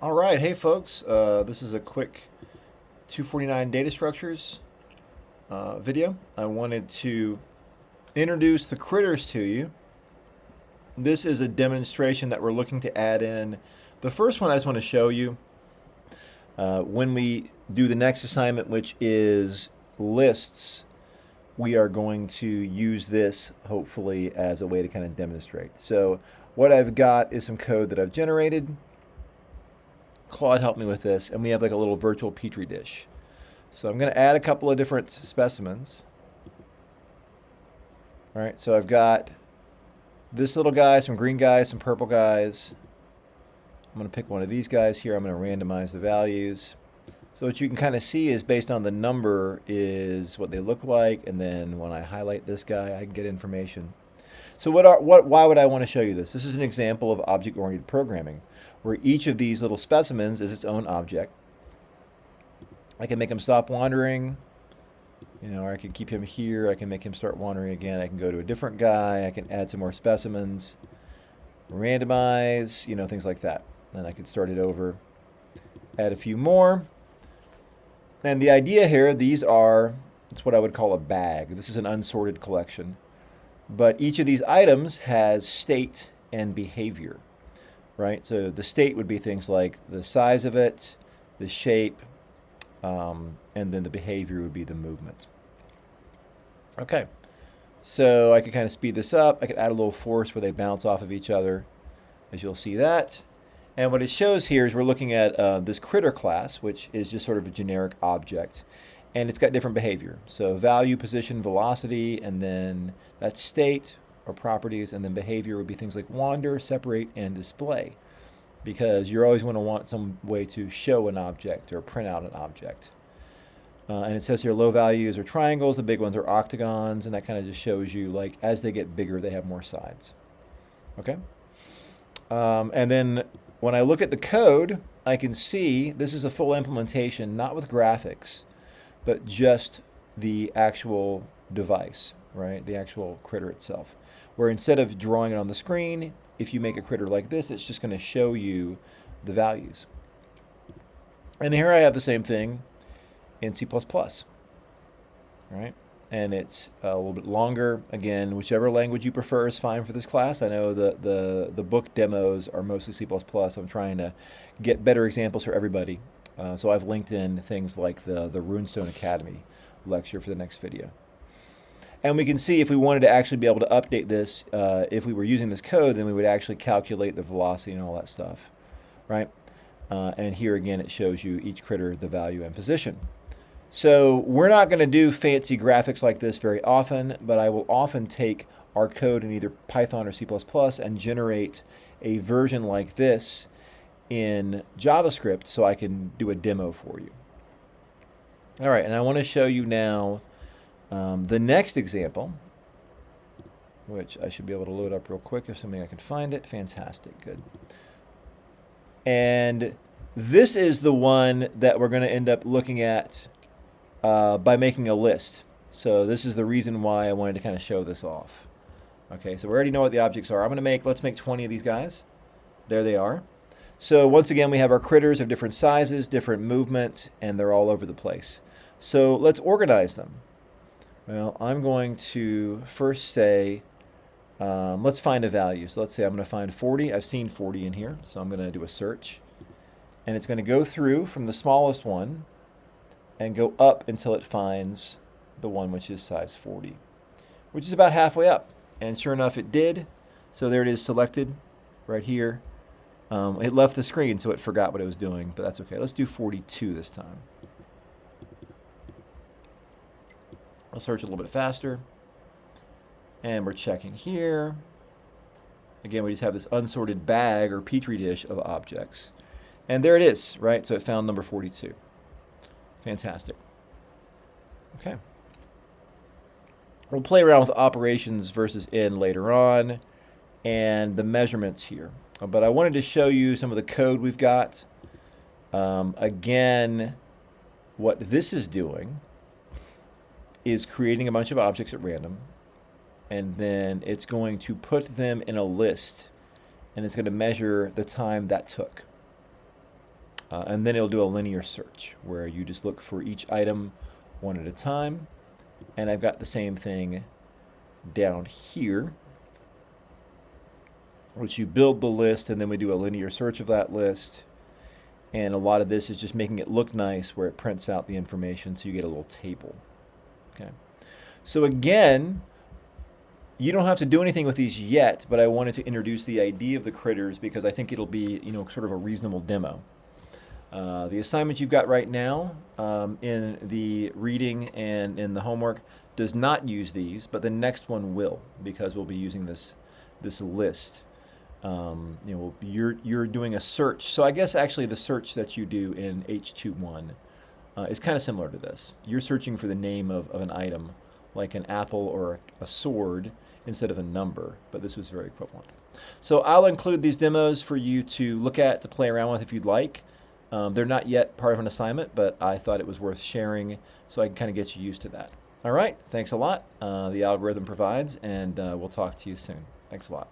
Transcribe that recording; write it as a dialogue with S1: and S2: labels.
S1: All right, hey folks, this is a quick 249 data structures video. I wanted to introduce the critters to you. This is a demonstration that we're looking to add in. The first one I just want to show you when we do the next assignment, which is lists, we are going to use this hopefully as a way to kind of demonstrate. So what I've got is some code that I've generated. Claude helped me with this, and we have like a little virtual petri dish. So I'm going to add a couple of different specimens. All right, so I've got this little guy, some green guys, some purple guys. I'm going to pick one of these guys here. I'm going to randomize the values. So what you can kind of see is based on the number is what they look like, and then when I highlight this guy, I can get information. So why would I want to show you this? This is an example of object-oriented programming, where each of these little specimens is its own object. I can make him stop wandering, or I can keep him here. I can make him start wandering again. I can go to a different guy. I can add some more specimens, randomize, things like that. Then I could start it over, add a few more. And the idea here, it's what I would call a bag. This is an unsorted collection. But each of these items has state and behavior, right? So the state would be things like the size of it, the shape, and then the behavior would be the movement. Okay, so I could kind of speed this up. I could add a little force where they bounce off of each other, as you'll see that. And what it shows here is we're looking at this critter class, which is just sort of a generic object. And it's got different behavior. So value, position, velocity, and then that's state or properties, and then behavior would be things like wander, separate, and display. Because you're always going to want some way to show an object or print out an object. And it says here low values are triangles, the big ones are octagons, and that kind of just shows you, like, as they get bigger, they have more sides. Okay? And then when I look at the code, I can see this is a full implementation, not with graphics, but just the actual device, right? The actual critter itself. Where instead of drawing it on the screen, if you make a critter like this, it's just going to show you the values. And here I have the same thing in C++, right? And it's a little bit longer. Again, whichever language you prefer is fine for this class. I know the book demos are mostly C++. I'm trying to get better examples for everybody. So I've linked in things like the Runestone Academy lecture for the next video. And we can see if we wanted to actually be able to update this, if we were using this code, then we would actually calculate the velocity and all that stuff, right? And here again, it shows you each critter, the value and position. So we're not going to do fancy graphics like this very often, but I will often take our code in either Python or C++ and generate a version like this in JavaScript so I can do a demo for you. All right, and I want to show you now the next example, which I should be able to load up real quick, assuming I can find it. Fantastic, good. And this is the one that we're going to end up looking at by making a list. So this is the reason why I wanted to kind of show this off. Okay, so we already know what the objects are. Let's make 20 of these guys. There they are. So once again, we have our critters of different sizes, different movement, and they're all over the place. So let's organize them. Well, I'm going to first say, let's find a value. So let's say I'm going to find 40. I've seen 40 in here, so I'm going to do a search. And it's going to go through from the smallest one and go up until it finds the one which is size 40, which is about halfway up. And sure enough, it did. So there it is selected right here. It left the screen, so it forgot what it was doing, but that's okay. Let's do 42 this time. I'll search a little bit faster. And we're checking here. Again, we just have this unsorted bag or petri dish of objects. And there it is, right? So it found number 42. Fantastic. Okay. We'll play around with operations versus in later on and the measurements here. But I wanted to show you some of the code we've got. Again, what this is doing is creating a bunch of objects at random, and then it's going to put them in a list, and it's going to measure the time that took. And then it'll do a linear search where you just look for each item one at a time. And I've got the same thing down here, which you build the list and then we do a linear search of that list. And a lot of this is just making it look nice where it prints out the information so you get a little table. Okay. So again, you don't have to do anything with these yet, but I wanted to introduce the idea of the critters because I think it'll be, sort of a reasonable demo. The assignment you've got right now in the reading and in the homework does not use these, but the next one will because we'll be using this list. You're doing a search. So I guess actually the search that you do in H21 is kind of similar to this. You're searching for the name of an item, like an apple or a sword, instead of a number, but this was very equivalent. So I'll include these demos for you to look at, to play around with if you'd like. They're not yet part of an assignment, but I thought it was worth sharing so I can kind of get you used to that. All right, thanks a lot. The algorithm provides, and we'll talk to you soon. Thanks a lot.